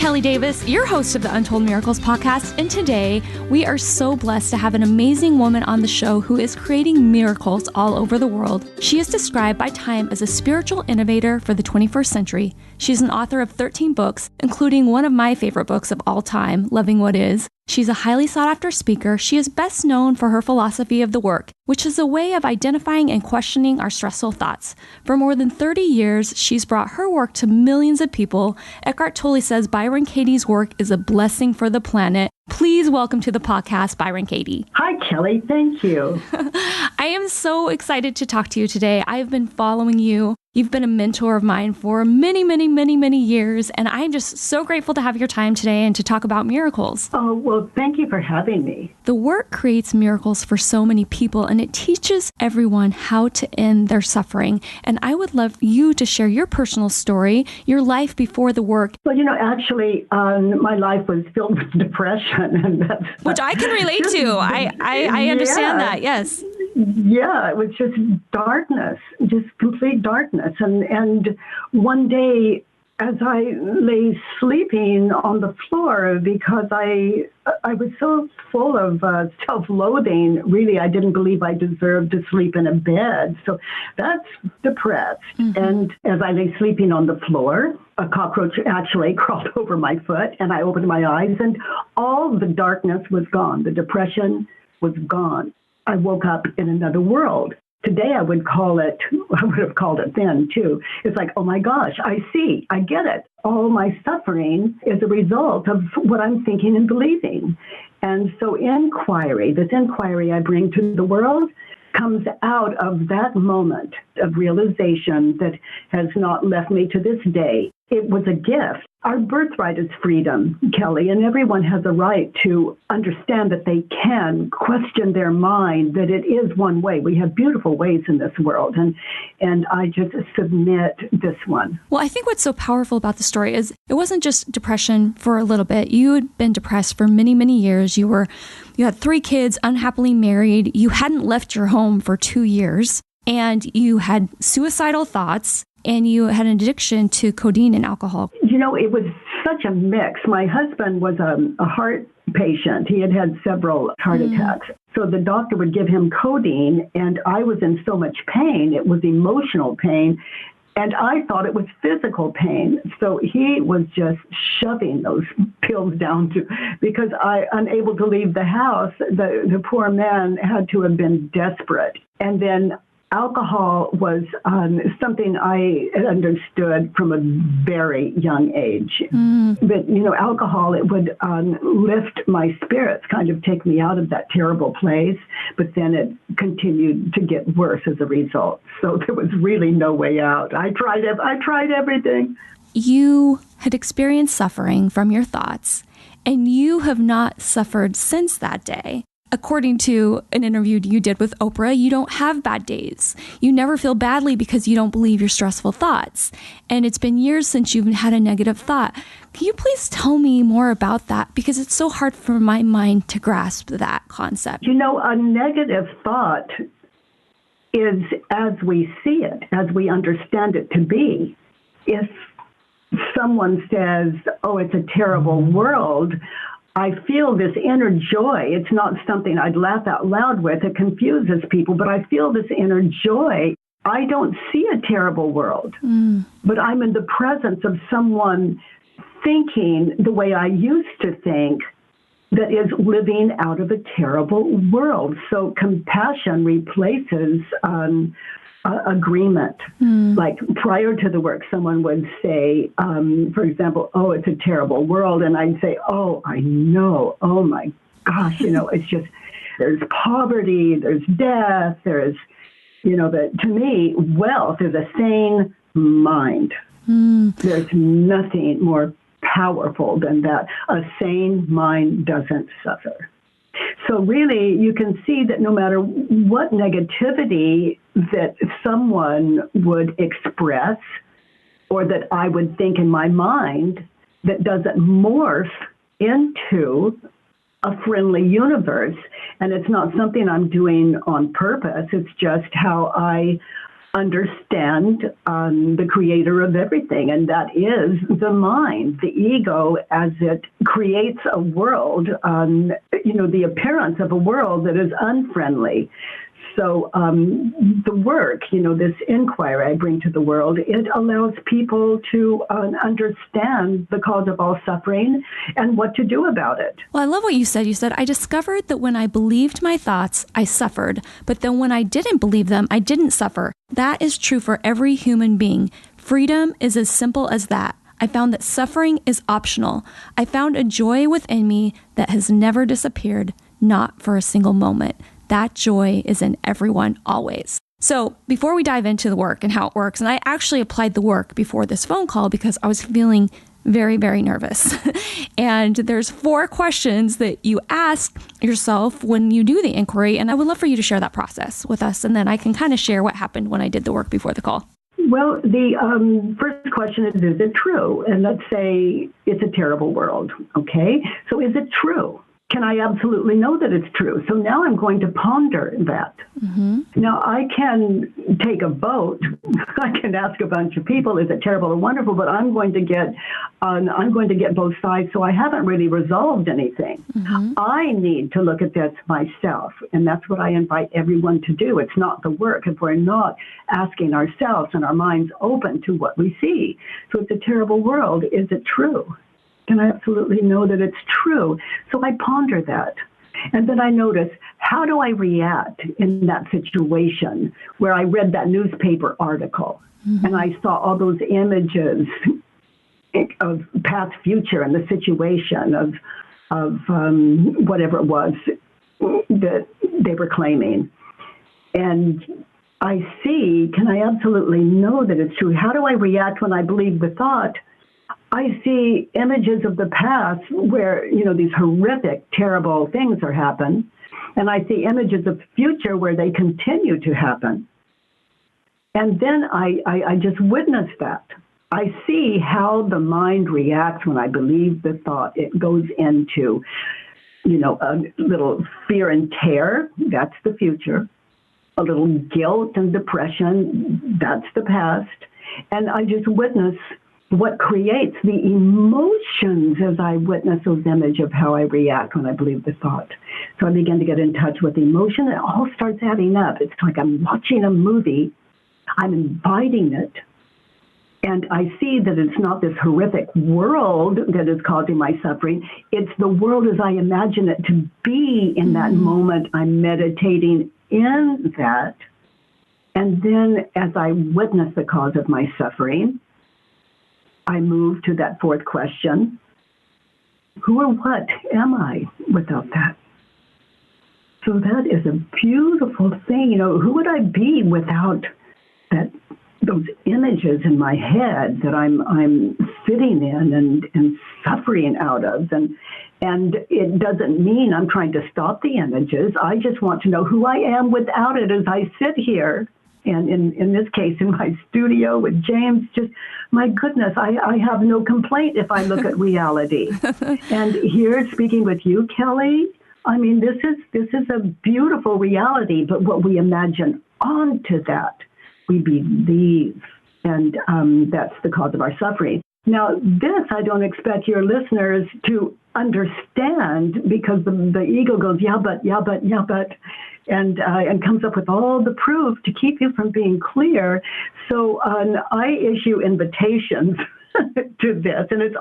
Kelly Davis, your host of the Untold Miracles podcast, and today we are so blessed to have an amazing woman on the show who is creating miracles all over the world. She is described by Time as a spiritual innovator for the 21st century. She's an author of 13 books, including one of my favorite books of all time, Loving What Is. She's a highly sought-after speaker. She is best known for her philosophy of the work, which is a way of identifying and questioning our stressful thoughts. For more than 30 years, she's brought her work to millions of people. Eckhart Tolle says Byron Katie's work is a blessing for the planet. Please welcome to the podcast, Byron Katie. Hi, Kelly. Thank you. I am so excited to talk to you today. I've been following you. You've been a mentor of mine for many years, and I'm just so grateful to have your time today and to talk about miracles. Oh, well, thank you for having me. The work creates miracles for so many people, and it teaches everyone how to end their suffering. And I would love you to share your personal story, your life before the work. Well, actually, my life was filled with depression, and which I can relate to. I understand that, yes. Yeah, it was just darkness, just complete darkness. And one day, as I lay sleeping on the floor, because I was so full of self-loathing, really, I didn't believe I deserved to sleep in a bed. So that's depressed. Mm-hmm. And as I lay sleeping on the floor, a cockroach actually crawled over my foot, and I opened my eyes, and all the darkness was gone. The depression was gone. I woke up in another world. Today, I would have called it then, too. It's like, oh, my gosh, I see, I get it. All my suffering is a result of what I'm thinking and believing. And so this inquiry I bring to the world comes out of that moment of realization that has not left me to this day. It was a gift. Our birthright is freedom, Kelly, and everyone has a right to understand that they can question their mind, that it is one way. We have beautiful ways in this world, and I just submit this one. Well, I think what's so powerful about the story is it wasn't just depression for a little bit. You had been depressed for many years. You had 3 kids, unhappily married. You hadn't left your home for 2 years, and you had suicidal thoughts, and you had an addiction to codeine and alcohol. It was such a mix. My husband was a heart patient. He had several heart attacks. So the doctor would give him codeine, and I was in so much pain. It was emotional pain, and I thought it was physical pain. So he was just shoving those pills down because unable to leave the house, the poor man had to have been desperate. And then alcohol was something I understood from a very young age. But, alcohol, it would lift my spirits, kind of take me out of that terrible place. But then it continued to get worse as a result. So there was really no way out. I tried everything. You had experienced suffering from your thoughts, and you have not suffered since that day. According to an interview you did with Oprah, you don't have bad days. You never feel badly because you don't believe your stressful thoughts. And it's been years since you've had a negative thought. Can you please tell me more about that? Because it's so hard for my mind to grasp that concept. A negative thought is as we see it, as we understand it to be. If someone says, oh, it's a terrible world, I feel this inner joy. It's not something I'd laugh out loud with. It confuses people, but I feel this inner joy. I don't see a terrible world, but I'm in the presence of someone thinking the way I used to think, that is living out of a terrible world. So compassion replaces agreement. Like prior to the work, someone would say, for example, oh, it's a terrible world. And I'd say, oh, I know. Oh, my gosh. It's just, there's poverty, there's death, there's, to me, wealth is a sane mind. There's nothing more powerful than that. A sane mind doesn't suffer. So really, you can see that no matter what negativity that someone would express or that I would think in my mind, that doesn't morph into a friendly universe. And it's not something I'm doing on purpose. It's just how I understand the creator of everything, and that is the mind, the ego, as it creates a world, the appearance of a world that is unfriendly. So the work, this inquiry I bring to the world, it allows people to understand the cause of all suffering and what to do about it. Well, I love what you said. You said, I discovered that when I believed my thoughts, I suffered. But then when I didn't believe them, I didn't suffer. That is true for every human being. Freedom is as simple as that. I found that suffering is optional. I found a joy within me that has never disappeared, not for a single moment. That joy is in everyone always. So before we dive into the work and how it works, and I actually applied the work before this phone call because I was feeling very, very nervous. And there's 4 questions that you ask yourself when you do the inquiry. And I would love for you to share that process with us. And then I can kind of share what happened when I did the work before the call. Well, the first question is it true? And let's say it's a terrible world. Okay. So is it true? Can I absolutely know that it's true? So now I'm going to ponder that. Mm-hmm. Now I can take a vote. I can ask a bunch of people, is it terrible or wonderful? But I'm going to get both sides. So I haven't really resolved anything. Mm-hmm. I need to look at this myself, and that's what I invite everyone to do. It's not the work if we're not asking ourselves and our minds open to what we see. So it's a terrible world. Is it true? Can I absolutely know that it's true? So I ponder that. And then I notice, how do I react in that situation where I read that newspaper article and I saw all those images of past, future, and the situation of whatever it was that they were claiming. And I see, can I absolutely know that it's true? How do I react when I believe the thought? I see images of the past where, these horrific, terrible things are happening. And I see images of the future where they continue to happen. And then I just witness that. I see how the mind reacts when I believe the thought. It goes into, a little fear and terror. That's the future. A little guilt and depression. That's the past. And I just witness what creates the emotions as I witness those images of how I react when I believe the thought. So I begin to get in touch with the emotion. It all starts adding up. It's like I'm watching a movie. I'm inviting it. And I see that it's not this horrific world that is causing my suffering. It's the world as I imagine it to be in that moment. I'm meditating in that. And then as I witness the cause of my suffering, I move to that 4th question. Who or what am I without that? So that is a beautiful thing. Who would I be without those images in my head that I'm sitting in and suffering out of? And it doesn't mean I'm trying to stop the images. I just want to know who I am without it as I sit here. And in this case, in my studio with James, just, my goodness, I have no complaint if I look at reality. And here, speaking with you, Kelly, I mean, this is a beautiful reality, but what we imagine onto that, we believe, and that's the cause of our suffering. Now, this I don't expect your listeners to understand, because the ego goes, yeah, but, and comes up with all the proof to keep you from being clear. So I issue invitations to this, and it's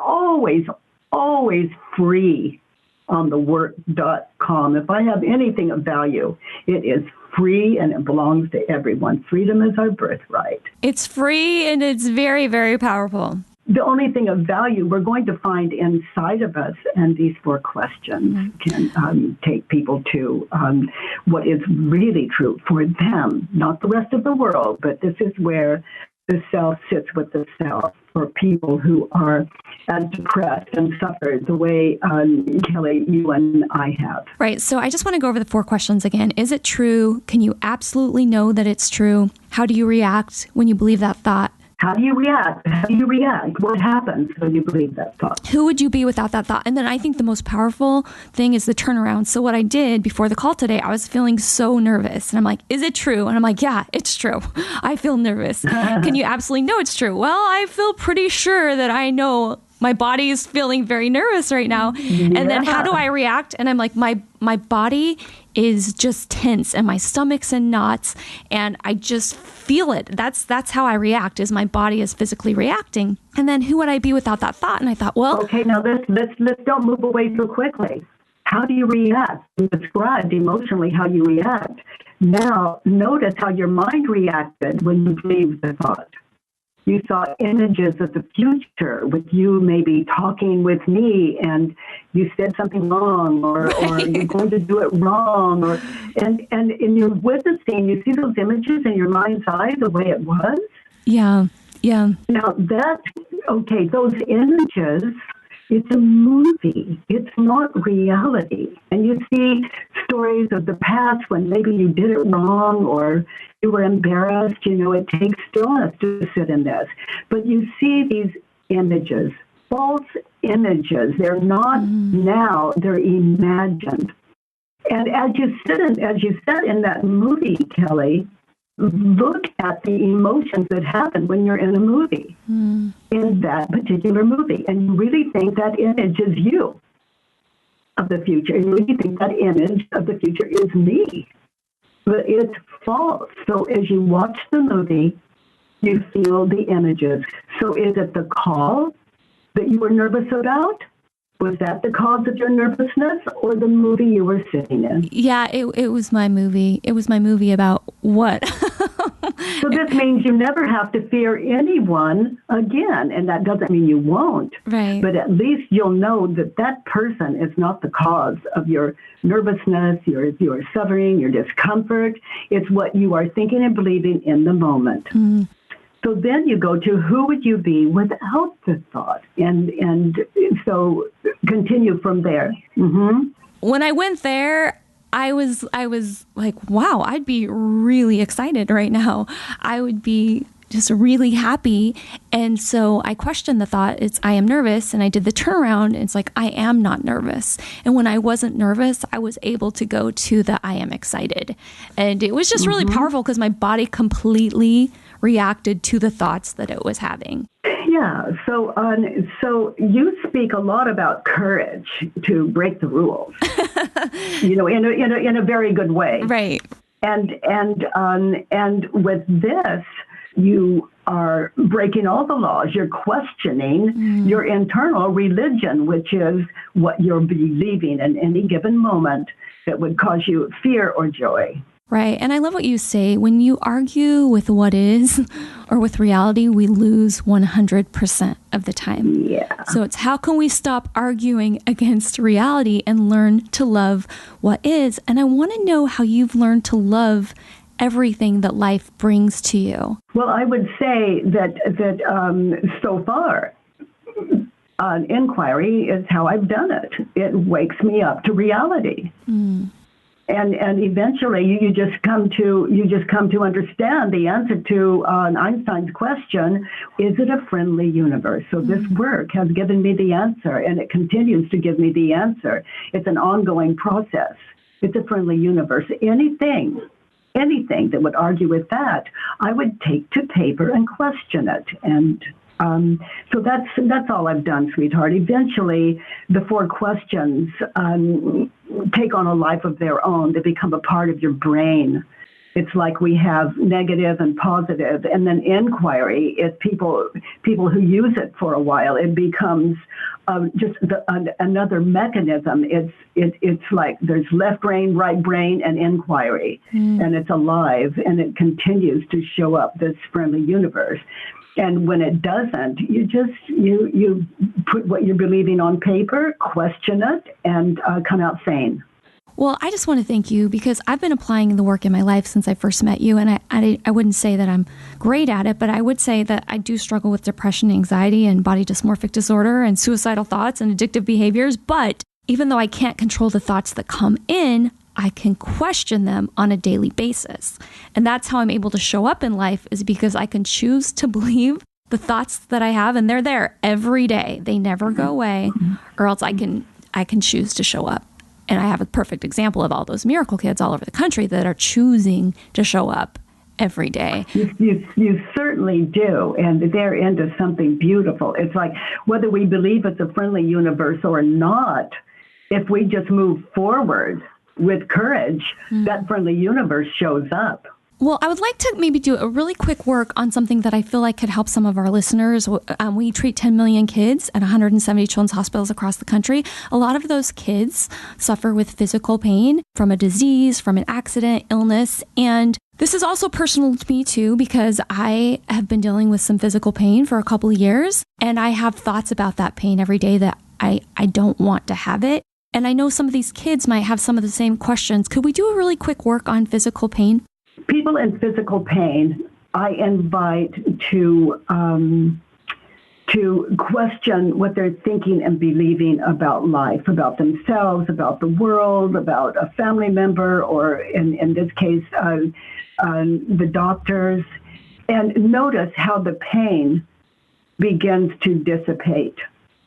always free on thework.com. If I have anything of value, it is free and it belongs to everyone. Freedom is our birthright. It's free and it's very, very powerful. The only thing of value we're going to find inside of us, and these 4 questions can take people to what is really true for them, not the rest of the world, but this is where the self sits with the self for people who are as depressed and suffered the way, Kelly, you and I have. Right. So I just want to go over the 4 questions again. Is it true? Can you absolutely know that it's true? How do you react when you believe that thought? How do you react? How do you react? What happens when you believe that thought? Who would you be without that thought? And then I think the most powerful thing is the turnaround. So what I did before the call today, I was feeling so nervous. And I'm like, is it true? And I'm like, yeah, it's true. I feel nervous. Can you absolutely know it's true? Well, I feel pretty sure that I know my body is feeling very nervous right now. Yeah. And then how do I react? And I'm like, my body is just tense and my stomach's in knots and I just feel it. That's how I react, is my body is physically reacting. And then who would I be without that thought? And I thought, well, okay, now let's don't move away so quickly. How do you react? You described emotionally how you react. Now notice how your mind reacted when you believed the thought. You saw images of the future with you maybe talking with me and you said something wrong or you're going to do it wrong. And in your witnessing, you see those images in your mind's eye the way it was? Yeah, yeah. Now those images, it's a movie. It's not reality. And you see stories of the past when maybe you did it wrong or you were embarrassed. It takes stillness to sit in this. But you see these images, false images. They're not now, they're imagined. And as you sit in that movie, Kelly, look at the emotions that happen when you're in a movie, in that particular movie. And you really think that image is you of the future. And you really think that image of the future is me. But it's false. So as you watch the movie, you feel the images. So is it the call that you were nervous about? Was that the cause of your nervousness or the movie you were sitting in? Yeah, it was my movie. It was my movie about what? So this means you never have to fear anyone again. And that doesn't mean you won't. Right. But at least you'll know that person is not the cause of your nervousness, your suffering, your discomfort. It's what you are thinking and believing in the moment. Mm. So then you go to who would you be without the thought? And so continue from there. Mm-hmm. When I went there, I was like, wow, I'd be really excited right now. I would be just really happy. And so I questioned the thought. I am nervous. And I did the turnaround. It's like, I am not nervous. And when I wasn't nervous, I was able to go to the I am excited. And it was just really powerful because my body completely reacted to the thoughts that it was having. Yeah. So you speak a lot about courage to break the rules, in a very good way. Right. And with this, you are breaking all the laws. You're questioning your internal religion, which is what you're believing in any given moment that would cause you fear or joy. Right. And I love what you say. When you argue with what is or with reality, we lose 100% of the time. Yeah. So it's how can we stop arguing against reality and learn to love what is? And I want to know how you've learned to love everything that life brings to you. Well, I would say that so far, inquiry is how I've done it. It wakes me up to reality. Mm. And eventually you just come to understand the answer to Einstein's question, is it a friendly universe? So this work has given me the answer, and it continues to give me the answer. It's an ongoing process. It's a friendly universe. Anything that would argue with that, I would take to paper and question it. And so that's all I've done, sweetheart. Eventually, the 4 questions take on a life of their own. They become a part of your brain. It's like we have negative and positive, and then inquiry is people who use it for a while. It becomes just another mechanism. It's like there's left brain, right brain, and inquiry, and it's alive, and it continues to show up, this friendly universe. And when it doesn't, you put what you're believing on paper, question it, and come out sane. Well, I just want to thank you because I've been applying the work in my life since I first met you. And I wouldn't say that I'm great at it, but I would say that I do struggle with depression, anxiety, and body dysmorphic disorder and suicidal thoughts and addictive behaviors. But even though I can't control the thoughts that come in, I can question them on a daily basis. And that's how I'm able to show up in life, is because I can choose to believe the thoughts that I have, and they're there every day. They never go away, or else I can choose to show up. And I have a perfect example of all those miracle kids all over the country that are choosing to show up every day. You certainly do. And they're into something beautiful. It's like, whether we believe it's a friendly universe or not, if we just move forward with courage, that friendly universe shows up. Well, I would like to maybe do a really quick work on something that I feel like could help some of our listeners. We treat 10 million kids at 170 children's hospitals across the country. A lot of those kids suffer with physical pain from a disease, from an accident, illness. And this is also personal to me too, because I have been dealing with some physical pain for a couple of years. And I have thoughts about that pain every day that I don't want to have it. And I know some of these kids might have some of the same questions. Could we do a really quick work on physical pain? People in physical pain, I invite to question what they're thinking and believing about life, about themselves, about the world, about a family member, or in this case, the doctors, and notice how the pain begins to dissipate.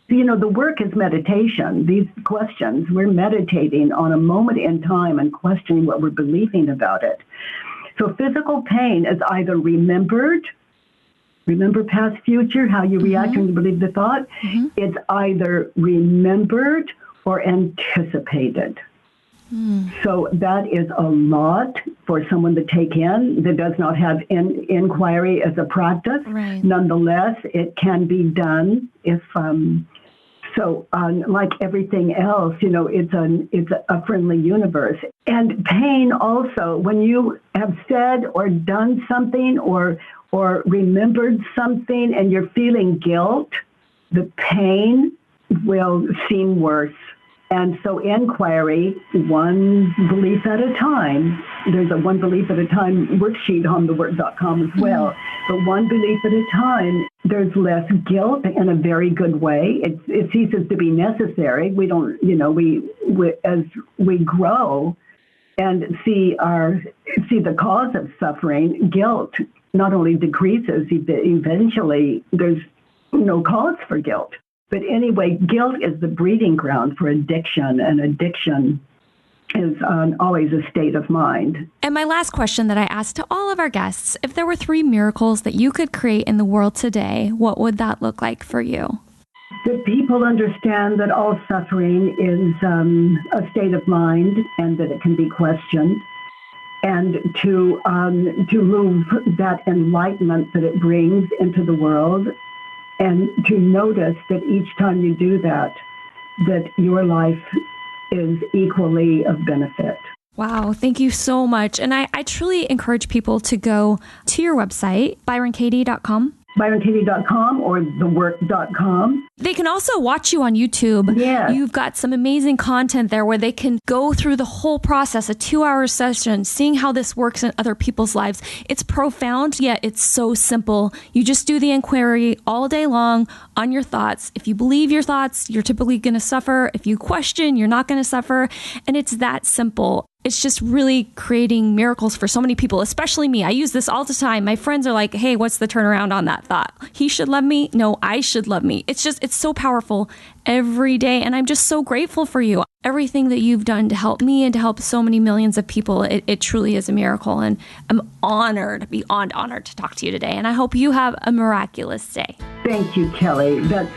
You know, the work is meditation. These questions, we're meditating on a moment in time and questioning what we're believing about it. So physical pain is either remember past, future, how you react when you believe the thought. It's either remembered or anticipated. So that is a lot for someone to take in that does not have inquiry as a practice. Right. Nonetheless, it can be done if... So like everything else, you know, it's a friendly universe. And pain also, when you have said or done something or remembered something and you're feeling guilt, the pain will seem worse. And so inquiry, one belief at a time. There's a one belief at a time worksheet on theword.com as well. But one belief at a time, there's less guilt in a very good way. It ceases to be necessary. We don't, you know, we as we grow and see the cause of suffering, guilt not only decreases, eventually there's no cause for guilt. But anyway, guilt is the breeding ground for addiction, and addiction is always a state of mind. And my last question that I asked to all of our guests, if there were 3 miracles that you could create in the world today, what would that look like for you? That people understand that all suffering is a state of mind and that it can be questioned. And to move that enlightenment that it brings into the world, and to notice that each time you do that, that your life is equally of benefit. Wow, thank you so much. And I truly encourage people to go to your website, byronkatie.com. ByronKatie.com or thework.com. They can also watch you on YouTube. Yeah. You've got some amazing content there where they can go through the whole process, a 2-hour session, seeing how this works in other people's lives. It's profound, yet it's so simple. You just do the inquiry all day long on your thoughts. If you believe your thoughts, you're typically going to suffer. If you question, you're not going to suffer. And it's that simple. It's just really creating miracles for so many people, especially me. I use this all the time. My friends are like, hey, what's the turnaround on that thought? He should love me? No, I should love me. It's so powerful every day. And I'm just so grateful for you. Everything that you've done to help me and to help so many millions of people, it truly is a miracle. And I'm honored, beyond honored to talk to you today. And I hope you have a miraculous day. Thank you, Kelly. That's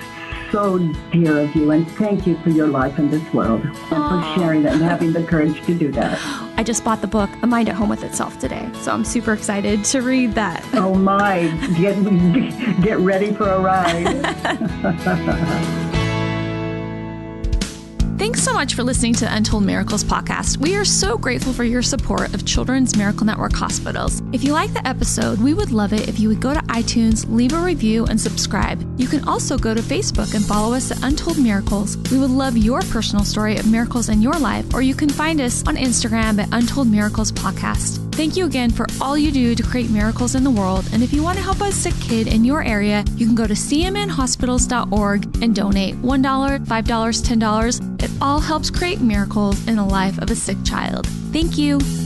so dear of you, and thank you for your life in this world and for sharing that and having the courage to do that. I just bought the book, A Mind at Home with Itself, today, so I'm super excited to read that. Oh my, get ready for a ride. Thanks so much for listening to the Untold Miracles podcast. We are so grateful for your support of Children's Miracle Network hospitals. If you like the episode, we would love it if you would go to iTunes, leave a review, and subscribe. You can also go to Facebook and follow us at Untold Miracles. We would love your personal story of miracles in your life, or you can find us on Instagram at Untold Miracles Podcast. Thank you again for all you do to create miracles in the world. And if you want to help a sick kid in your area, you can go to cmnhospitals.org and donate $1, $5, $10. It all helps create miracles in the life of a sick child. Thank you.